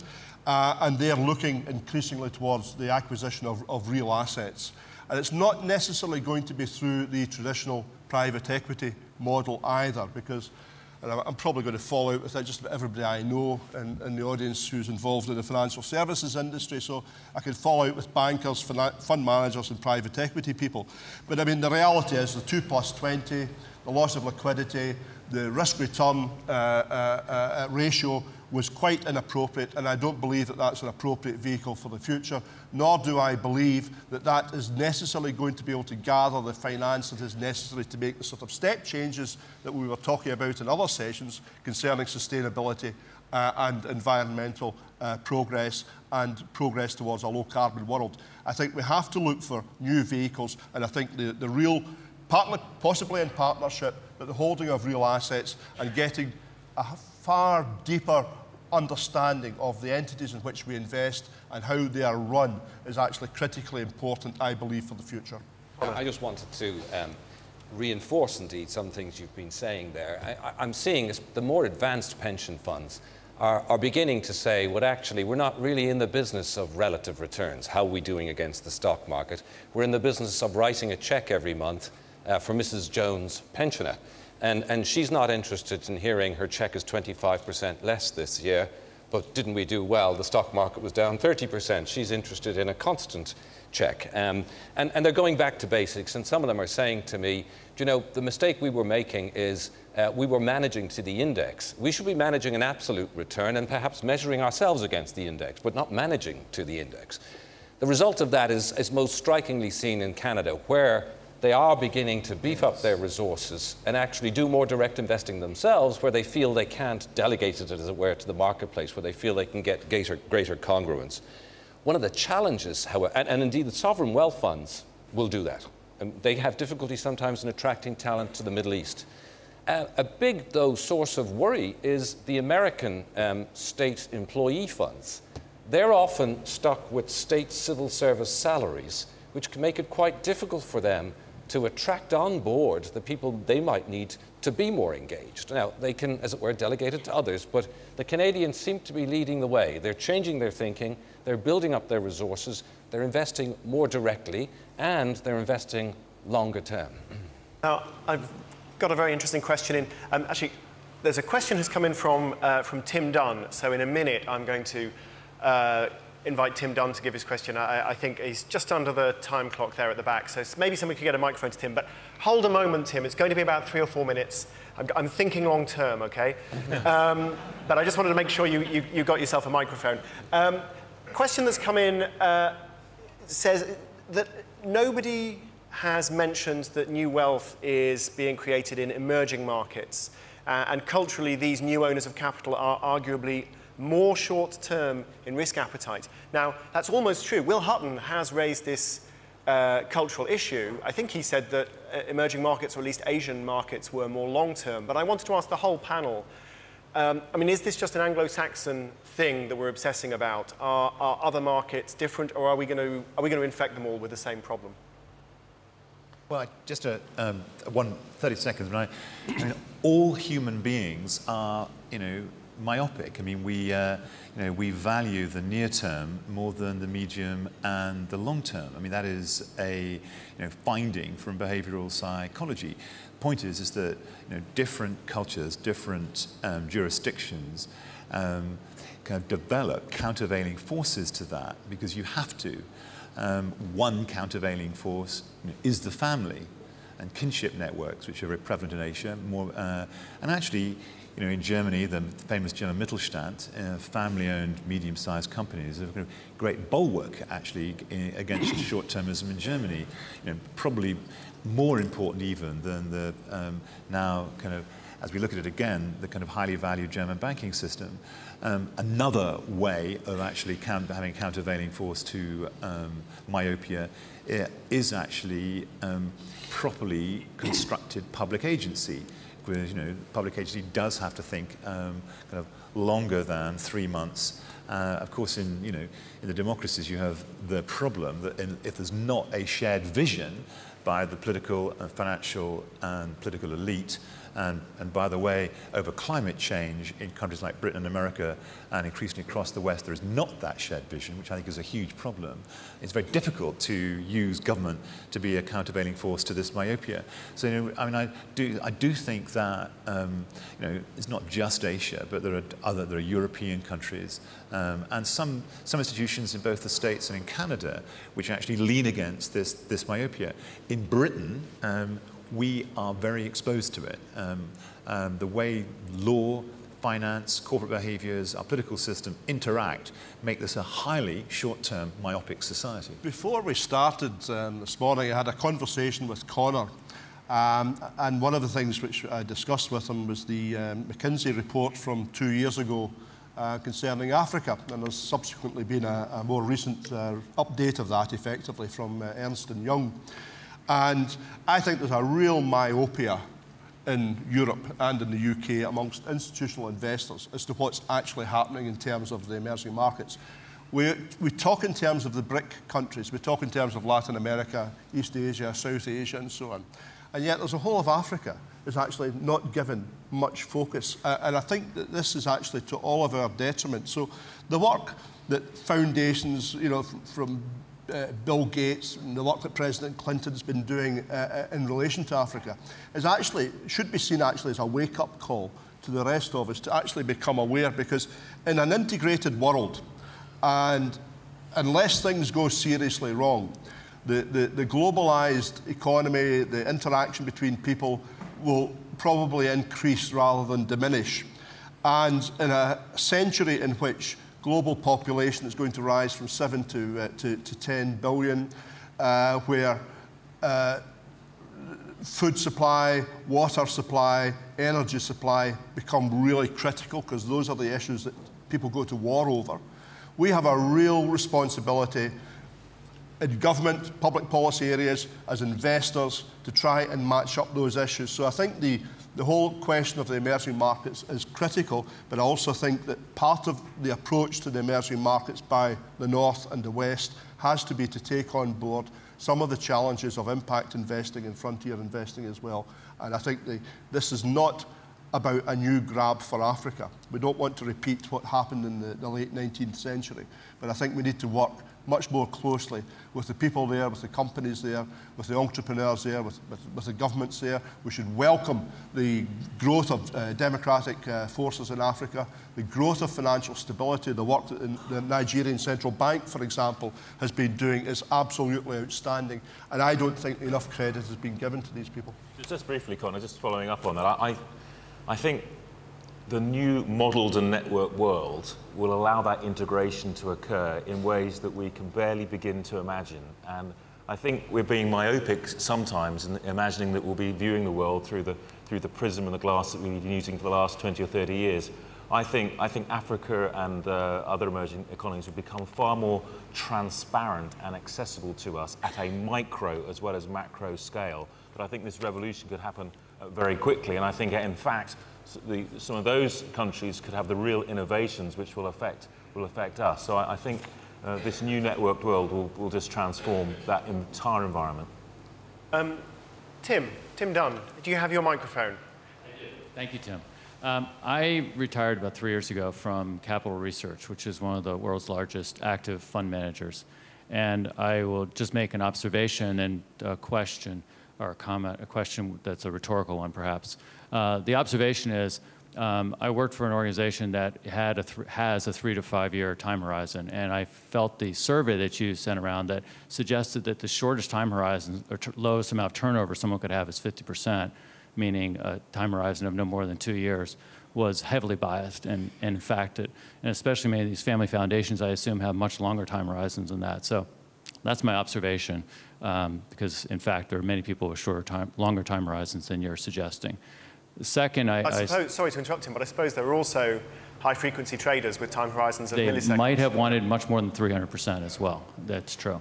and they're looking increasingly towards the acquisition of real assets. And it's not necessarily going to be through the traditional private equity model either, because, and I'm probably going to fall out with just about everybody I know in the audience who's involved in the financial services industry, so I could fall out with bankers, fund managers and private equity people. But I mean, the reality is the 2+20, the loss of liquidity, the risk-return ratio was quite inappropriate, and I don't believe that that's an appropriate vehicle for the future, nor do I believe that that is necessarily going to be able to gather the finance that is necessary to make the sort of step changes that we were talking about in other sessions concerning sustainability and environmental progress and progress towards a low-carbon world. I think we have to look for new vehicles, and I think the real, possibly in partnership, but the holding of real assets and getting a far deeper understanding of the entities in which we invest and how they are run is actually critically important, I believe, for the future. I just wanted to reinforce, indeed, some things you've been saying there. I'm seeing the more advanced pension funds are beginning to say, well, actually, we're not really in the business of relative returns. How are we doing against the stock market? We're in the business of writing a check every month for Mrs. Jones' pensioner. And she's not interested in hearing her check is 25% less this year, but didn't we do well? The stock market was down 30%. She's interested in a constant check. And they're going back to basics, and some of them are saying to me, you know, the mistake we were making is we were managing to the index. We should be managing an absolute return and perhaps measuring ourselves against the index, but not managing to the index. The result of that is most strikingly seen in Canada, where they are beginning to beef up their resources and actually do more direct investing themselves, where they feel they can't delegate it, as it were, to the marketplace, where they feel they can get greater congruence. One of the challenges, however, and indeed the sovereign wealth funds will do that. And they have difficulty sometimes in attracting talent to the Middle East. A big, though, source of worry is the American state employee funds. They're often stuck with state civil service salaries, which can make it quite difficult for them to attract on board the people they might need to be more engaged. Now, they can, as it were, delegate it to others, but the Canadians seem to be leading the way. They're changing their thinking, they're building up their resources, they're investing more directly, and they're investing longer term. Now, I've got a very interesting question in. Actually, there's a question has come in from Tim Dunn, so in a minute I'm going to invite Tim Dunn to give his question. I think he's just under the time clock there at the back, so maybe somebody could get a microphone to Tim. But hold a moment, Tim. It's going to be about 3 or 4 minutes. I'm thinking long term, OK? But I just wanted to make sure you got yourself a microphone. Question that's come in says that nobody has mentioned that new wealth is being created in emerging markets. And culturally, these new owners of capital are arguably more short-term in risk appetite. Now, that's almost true. Will Hutton has raised this cultural issue. I think he said that emerging markets, or at least Asian markets, were more long-term. But I wanted to ask the whole panel, I mean, is this just an Anglo-Saxon thing that we're obsessing about? Are other markets different, or are we going to infect them all with the same problem? Well, just 30 seconds. I mean, all human beings are, myopic. I mean, we value the near term more than the medium and the long term. I mean, that is a finding from behavioral psychology. The point is that different cultures, different jurisdictions kind of develop countervailing forces to that, because you have to. One countervailing force is the family and kinship networks, which are very prevalent in Asia. And actually, in Germany, the famous German Mittelstand, family-owned, medium-sized companies, are a great bulwark, actually, against short-termism in Germany. Probably more important even than the now kind of, as we look at it again, the kind of highly valued German banking system. Another way of actually having a countervailing force to myopia is actually properly constructed public agency. Because public agency does have to think kind of longer than 3 months. Of course, in the democracies, you have the problem that if there's not a shared vision, by the political and financial and political elite. And by the way, over climate change in countries like Britain and America and increasingly across the West, there is not that shared vision, which I think is a huge problem. It's very difficult to use government to be a countervailing force to this myopia. So, you know, I mean, I do think that, you know, it's not just Asia, but there are European countries and some institutions in both the States and in Canada which actually lean against this myopia. In Britain, we are very exposed to it. The way law, finance, corporate behaviours, our political system interact make this a highly short-term, myopic society. Before we started this morning, I had a conversation with Conor, and one of the things which I discussed with him was the McKinsey report from 2 years ago concerning Africa, and there's subsequently been a more recent update of that, effectively, from Ernst & Young. And I think there's a real myopia in Europe and in the UK amongst institutional investors as to what's actually happening in terms of the emerging markets. We talk in terms of the BRIC countries, we talk in terms of Latin America, East Asia, South Asia, and so on. And yet there's a whole of Africa is actually not given much focus. And I think that this is actually to all of our detriment. So the work that foundations, you know, from Bill Gates and the work that President Clinton's been doing in relation to Africa is actually, should be seen actually as a wake-up call to the rest of us to actually become aware, because in an integrated world, and unless things go seriously wrong, the globalized economy, the interaction between people will probably increase rather than diminish. And in a century in which global population is going to rise from 7 to 10 billion, where food supply, water supply, energy supply become really critical, because those are the issues that people go to war over. We have a real responsibility in government, public policy areas, as investors, to try and match up those issues. So I think the whole question of the emerging markets is critical, but I also think that part of the approach to the emerging markets by the North and the West has to be to take on board some of the challenges of impact investing and frontier investing as well. And I think this is not about a new grab for Africa. We don't want to repeat what happened in the late 19th century, but I think we need to work much more closely with the people there, with the companies there, with the entrepreneurs there, with the governments there. We should welcome the growth of democratic forces in Africa, the growth of financial stability. The work that the Nigerian Central Bank, for example, has been doing is absolutely outstanding, and I don't think enough credit has been given to these people. Just briefly, Conor, just following up on that, I think the new modelled and networked world will allow that integration to occur in ways that we can barely begin to imagine. And I think we're being myopic sometimes in imagining that we'll be viewing the world through the prism and the glass that we've been using for the last 20 or 30 years. I think Africa and other emerging economies will become far more transparent and accessible to us at a micro as well as macro scale. But I think this revolution could happen very quickly, and I think, in fact, some of those countries could have the real innovations which will affect us. So I think this new networked world will just transform that entire environment. Tim Dunn, do you have your microphone? I do. Thank you, Tim. I retired about 3 years ago from Capital Research, which is one of the world's largest active fund managers. And I will just make an observation and a question, or a comment, a question that's a rhetorical one, perhaps. The observation is, I worked for an organization that has a 3 to 5 year time horizon, and I felt the survey that you sent around that suggested that the shortest time horizon, or lowest amount of turnover someone could have is 50%, meaning a time horizon of no more than 2 years, was heavily biased. And in fact, and especially many of these family foundations, I assume, have much longer time horizons than that. So that's my observation, because in fact, there are many people with longer time horizons than you're suggesting. Second, I suppose, sorry to interrupt him, but I suppose there are also high-frequency traders with time horizons of milliseconds. They might have wanted much more than 300% as well. That's true.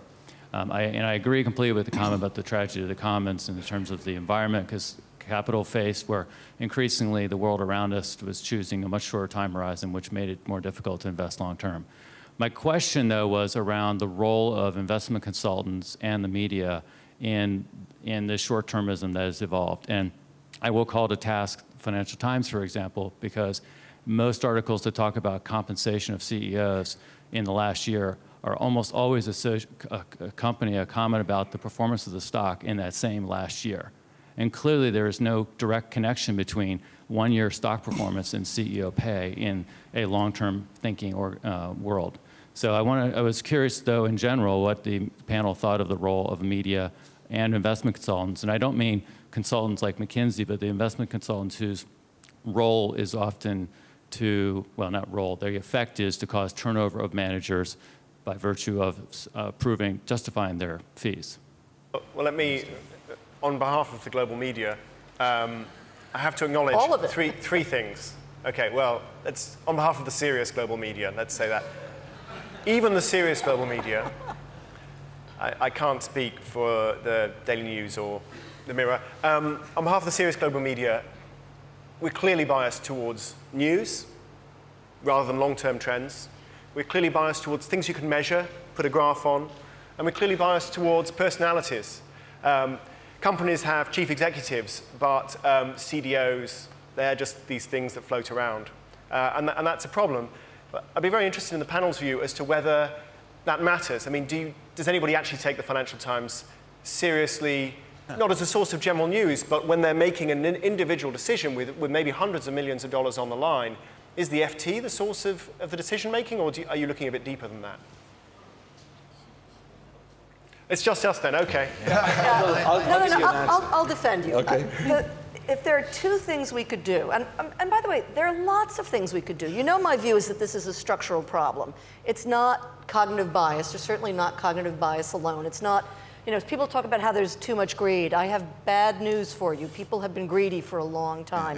And I agree completely with the comment about the tragedy of the commons in terms of the environment, because capital faced where increasingly the world around us was choosing a much shorter time horizon, which made it more difficult to invest long-term. My question, though, was around the role of investment consultants and the media in the short-termism that has evolved. And I will call to task Financial Times, for example, because most articles that talk about compensation of CEOs in the last year are almost always accompany a comment about the performance of the stock in that same last year. And clearly there is no direct connection between one-year stock performance and CEO pay in a long-term thinking world. So I was curious, though, in general, what the panel thought of the role of media and investment consultants. And I don't mean consultants like McKinsey, but the investment consultants whose role is often to, well, not role, their effect is to cause turnover of managers by virtue of justifying their fees. Well, let me, on behalf of the global media, I have to acknowledge all of it. three things. Okay, well, on behalf of the serious global media, let's say that. Even the serious global media, I can't speak for the Daily News or the Mirror. On behalf of the serious global media, we're clearly biased towards news rather than long-term trends. We're clearly biased towards things you can measure, put a graph on, and we're clearly biased towards personalities. Companies have chief executives, but CDOs, they're just these things that float around. And that's a problem. But I'd be very interested in the panel's view as to whether that matters. I mean, does anybody actually take the Financial Times seriously, not as a source of general news, but when they're making an individual decision with maybe hundreds of millions of dollars on the line? Is the FT the source of the decision-making, or are you looking a bit deeper than that? It's just us then, OK. I'll defend you. Okay. If there are two things we could do, and by the way, there are lots of things we could do. You know my view is that this is a structural problem. It's not cognitive bias, or certainly not cognitive bias alone. It's not, you know, people talk about how there's too much greed. I have bad news for you. People have been greedy for a long time.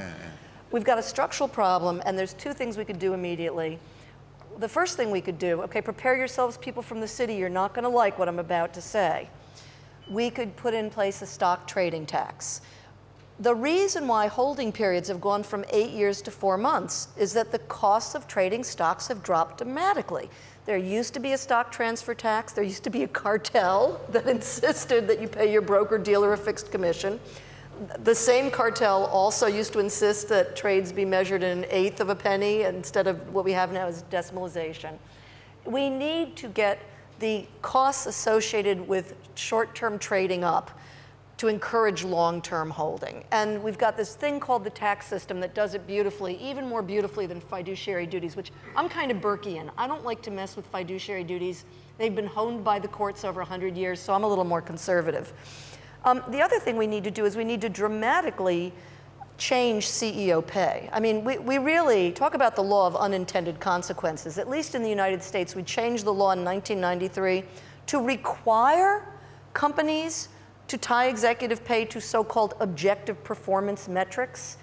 We've got a structural problem, and there's two things we could do immediately. The first thing we could do, okay, prepare yourselves, people from the city. You're not going to like what I'm about to say. We could put in place a stock trading tax. The reason why holding periods have gone from 8 years to 4 months is that the costs of trading stocks have dropped dramatically. There used to be a stock transfer tax. There used to be a cartel that insisted that you pay your broker-dealer a fixed commission. The same cartel also used to insist that trades be measured in 1/8 of a penny instead of what we have now as decimalization. We need to get the costs associated with short-term trading up to encourage long-term holding. And we've got this thing called the tax system that does it beautifully, even more beautifully than fiduciary duties, which I'm kind of Burkean. I don't like to mess with fiduciary duties. They've been honed by the courts over 100 years, so I'm a little more conservative. The other thing we need to do is we need to dramatically change CEO pay. I mean, we really talk about the law of unintended consequences. At least in the United States, we changed the law in 1993 to require companies to tie executive pay to so-called objective performance metrics.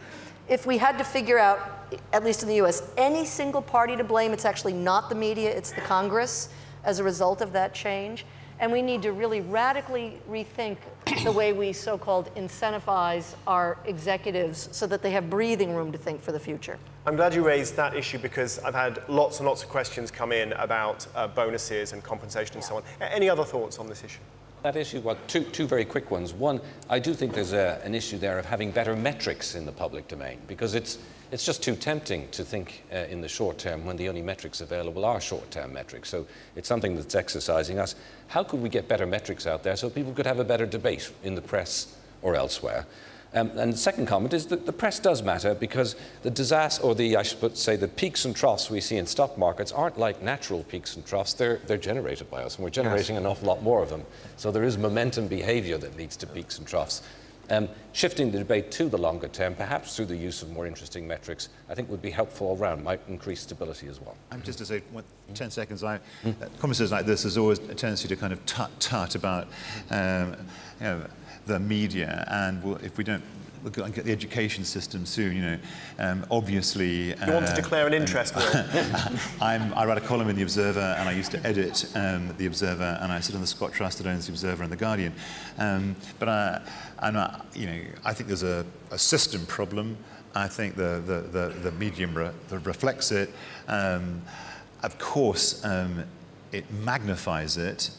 If we had to figure out, at least in the US, any single party to blame, it's actually not the media, it's the Congress as a result of that change. And we need to really radically rethink the way we so-called incentivize our executives so that they have breathing room to think for the future. I'm glad you raised that issue because I've had lots and lots of questions come in about bonuses and compensation and so on. Any other thoughts on this issue? That issue, well, two very quick ones. One, I do think there's an issue there of having better metrics in the public domain because it's just too tempting to think in the short term when the only metrics available are short-term metrics. So it's something that's exercising us. How could we get better metrics out there so people could have a better debate in the press or elsewhere? And the second comment is that the press does matter because the disaster, or I should say, the peaks and troughs we see in stock markets aren't like natural peaks and troughs. They're generated by us, and we're generating an awful lot more of them. So there is momentum behavior that leads to peaks and troughs. Shifting the debate to the longer term, perhaps through the use of more interesting metrics, I think would be helpful all round, might increase stability as well. Just to say, 10 seconds, conversations like this, there's always a tendency to kind of tut about you know, the media, and if we don't look at the education system soon, obviously... You want to declare an interest, Will? I write a column in The Observer, and I used to edit The Observer, and I sit on the Scott Trust that owns The Observer and The Guardian. But I think there's a system problem. I think the medium reflects it. Of course, it magnifies it.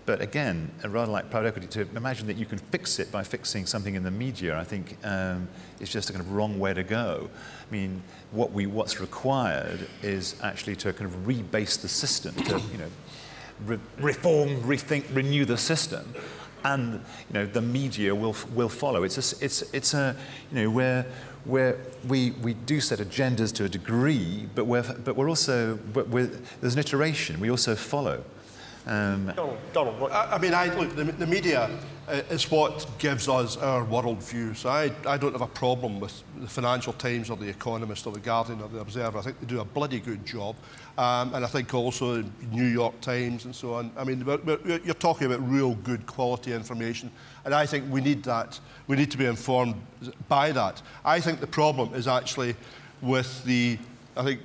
But again, rather like private equity, to imagine that you can fix it by fixing something in the media, I think is just a kind of wrong way to go. I mean, what's required is actually to kind of rebase the system, to reform, rethink, renew the system, and the media will follow. It's a where we do set agendas to a degree, but there's an iteration. We also follow. Donald, what? I mean, look, the media is what gives us our worldview. So I don't have a problem with the Financial Times or the Economist or the Guardian or the Observer. I think they do a bloody good job. And I think also New York Times and so on. I mean, you're talking about real good quality information. And I think we need that. We need to be informed by that. I think the problem is actually with I think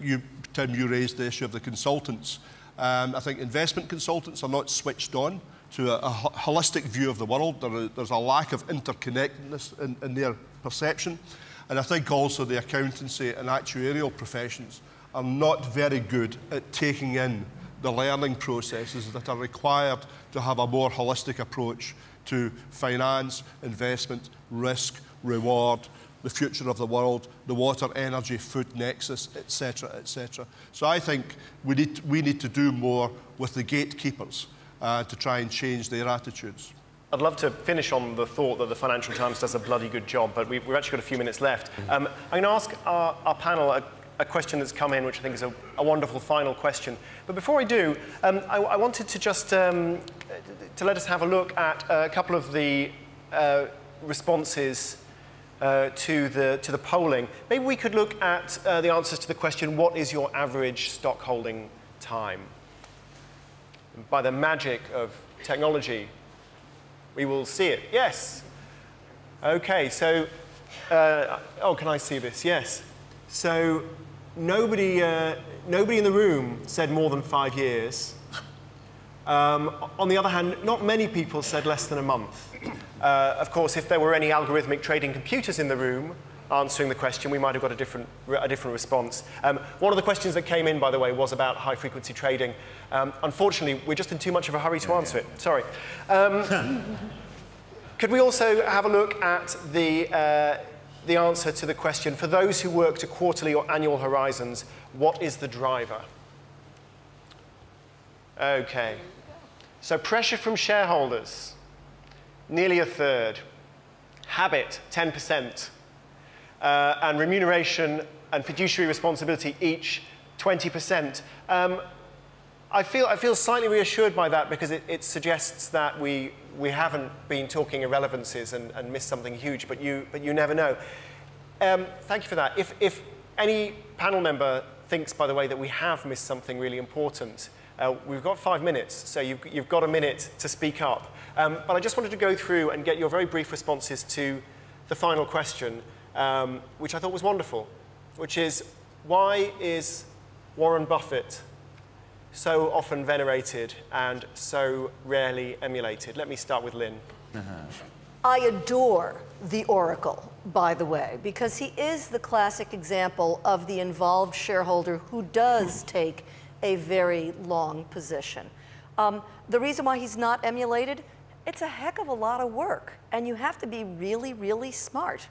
Tim, you raised the issue of the consultants. I think investment consultants are not switched on to a holistic view of the world. There's a lack of interconnectedness in their perception. And I think also the accountancy and actuarial professions are not very good at taking in the learning processes that are required to have a more holistic approach to finance, investment, risk, reward, the future of the world, the water, energy, food nexus, etc., etc. So I think we need to do more with the gatekeepers to try and change their attitudes. I'd love to finish on the thought that the Financial Times does a bloody good job, but we've actually got a few minutes left. I'm going to ask our panel a question that's come in, which I think is a wonderful final question. But before I do, I wanted to just to let us have a look at a couple of the responses to the polling. Maybe we could look at the answers to the question, what is your average stock holding time? And by the magic of technology, we will see it. Yes. Okay, so, oh, can I see this? Yes. So nobody in the room said more than 5 years. On the other hand, not many people said less than a month. Of course, if there were any algorithmic trading computers in the room answering the question, we might have got a different response. One of the questions that came in, by the way, was about high-frequency trading. Unfortunately, we're just in too much of a hurry to answer it. Sorry. Could we also have a look at the answer to the question, for those who work to quarterly or annual horizons, what is the driver? Okay. So pressure from shareholders, nearly a third. Habit, 10%. And remuneration and fiduciary responsibility, each 20%. I feel slightly reassured by that because it suggests that we haven't been talking irrelevancies and missed something huge, but you never know. Thank you for that. If any panel member thinks, by the way, that we have missed something really important, we've got 5 minutes, so you've got a minute to speak up. But I just wanted to go through and get your very brief responses to the final question, which I thought was wonderful, which is, why is Warren Buffett so often venerated and so rarely emulated? Let me start with Lynn. I adore the Oracle, by the way, because he is the classic example of the involved shareholder who does take a very long position. The reason why he's not emulated, it's a heck of a lot of work, and you have to be really, really smart.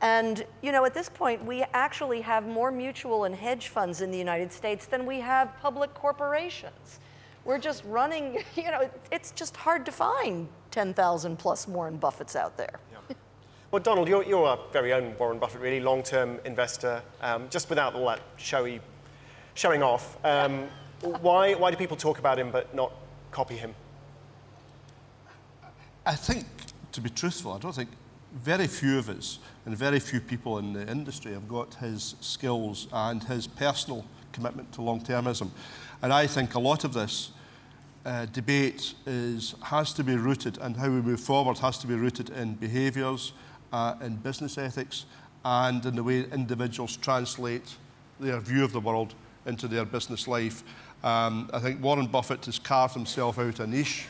And, you know, at this point, we actually have more mutual and hedge funds in the United States than we have public corporations. We're just running, you know, it's just hard to find 10,000 plus Warren Buffetts out there. Yeah. Well, Donald, you're our very own Warren Buffett, really, long-term investor, just without all that showing off. Why do people talk about him but not copy him? I think, to be truthful, I don't think very few of us and very few people in the industry have got his skills and his personal commitment to long-termism. And I think a lot of this debate has to be rooted, and how we move forward has to be rooted in behaviours, in business ethics, and in the way individuals translate their view of the world into their business life. I think Warren Buffett has carved himself out a niche.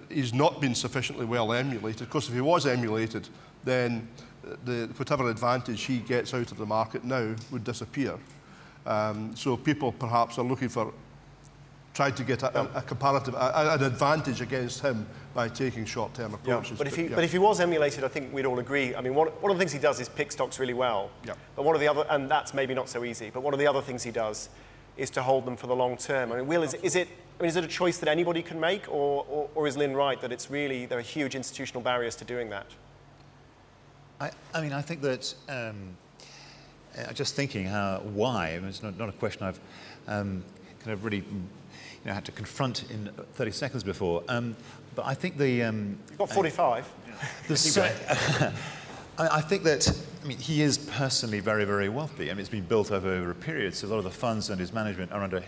He's not been sufficiently well emulated. Of course, if he was emulated, then whatever advantage he gets out of the market now would disappear. So people perhaps are looking for tried to get a comparative, an advantage against him by taking short-term approaches. But if he was emulated, I think we'd all agree. I mean, one of the things he does is pick stocks really well. But one of the other, and that's maybe not so easy, but one of the other things he does is to hold them for the long term. I mean, Will, is it a choice that anybody can make, or is Lynn right that it's really, there are huge institutional barriers to doing that? I mean, I think that, just thinking why, I mean, it's not a question I've kind of really had to confront in 30 seconds before. But I think the... You've got 45. I think that, I mean, he is personally very, very wealthy. I mean, it's been built over a period, so a lot of the funds and his management are under,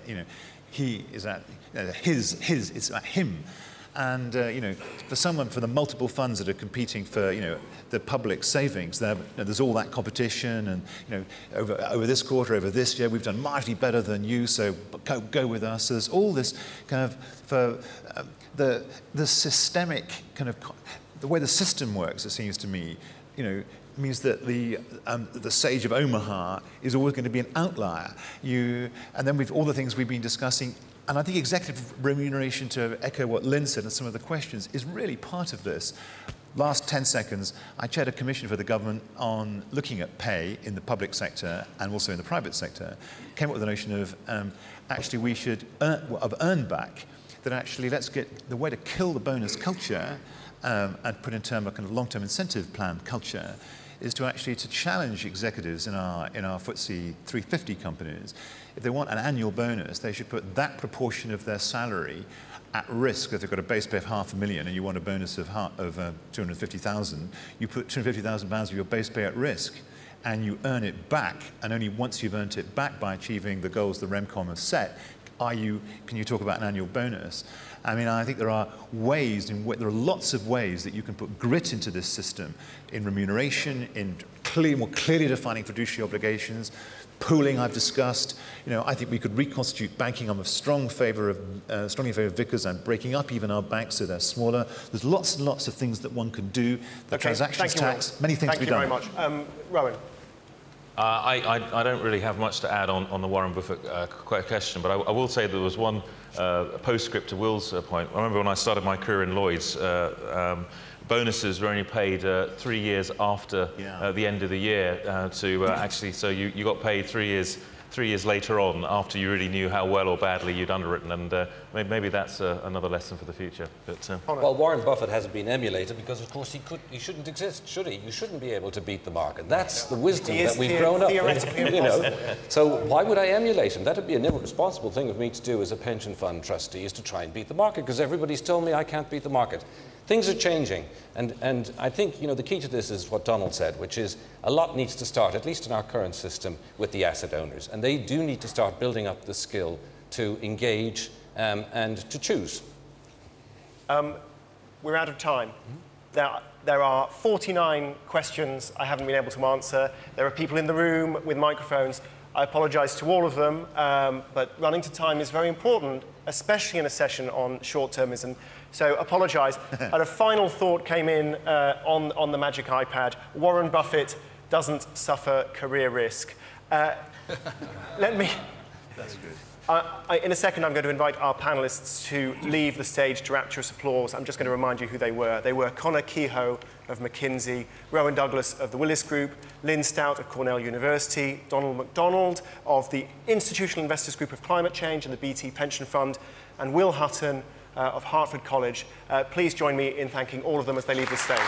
he is at it's at him. And, for the multiple funds that are competing for, the public savings, there's all that competition and, over this quarter, over this year, we've done marginally better than you, so go with us. So there's all this kind of, for the systemic kind of, the way the system works, it seems to me, means that the sage of Omaha is always going to be an outlier. And then all the things we've been discussing. And I think executive remuneration, to echo what Lynn said and some of the questions, is really part of this. Last 10 seconds, I chaired a commission for the government on looking at pay in the public sector and also in the private sector. Came up with the notion of actually we should earn back, that actually let's get the way to kill the bonus culture and put in terms of a kind of long-term incentive plan culture is to actually challenge executives in our FTSE 350 companies. If they want an annual bonus, they should put that proportion of their salary at risk. If they've got a base pay of £500,000 and you want a bonus of 250,000, you put £250,000 of your base pay at risk and you earn it back. And only once you've earned it back by achieving the goals the REMCOM has set, can you talk about an annual bonus? I mean, I think there are lots of ways that you can put grit into this system in remuneration, in more clearly defining fiduciary obligations, pooling I've discussed. I think we could reconstitute banking. I'm strongly in favour of Vickers and breaking up even our banks so they're smaller. There's lots and lots of things that one can do. The transactions tax, many things to be done. Thank you very much. Rowan. I don't really have much to add on the Warren Buffett question, but I will say there was one postscript to Will's point. I remember when I started my career in Lloyd's, bonuses were only paid 3 years after the end of the year so you got paid 3 years later on, after you really knew how well or badly you'd underwritten, and maybe that's another lesson for the future. But, well, Warren Buffett hasn't been emulated because, of course, he shouldn't exist, should he? You shouldn't be able to beat the market. That's the wisdom that we've grown up with. So why would I emulate him? That would be an irresponsible thing of me to do as a pension fund trustee, is to try and beat the market, because everybody's told me I can't beat the market. Things are changing, and I think the key to this is what Donald said, which is a lot needs to start, at least in our current system, with the asset owners, and they do need to start building up the skill to engage and to choose. We're out of time. There are 49 questions I haven't been able to answer. There are people in the room with microphones. I apologise to all of them, but running to time is very important, especially in a session on short-termism. So apologise. And a final thought came in on the magic iPad. Warren Buffett doesn't suffer career risk. Let me... That's good. In a second, I'm going to invite our panellists to leave the stage to rapturous applause. I'm just going to remind you who they were. They were Conor Kehoe of McKinsey, Rowan Douglas of the Willis Group, Lynn Stout of Cornell University, Donald MacDonald of the Institutional Investors Group of Climate Change and the BT Pension Fund, and Will Hutton of Harford College. Please join me in thanking all of them as they leave the stage.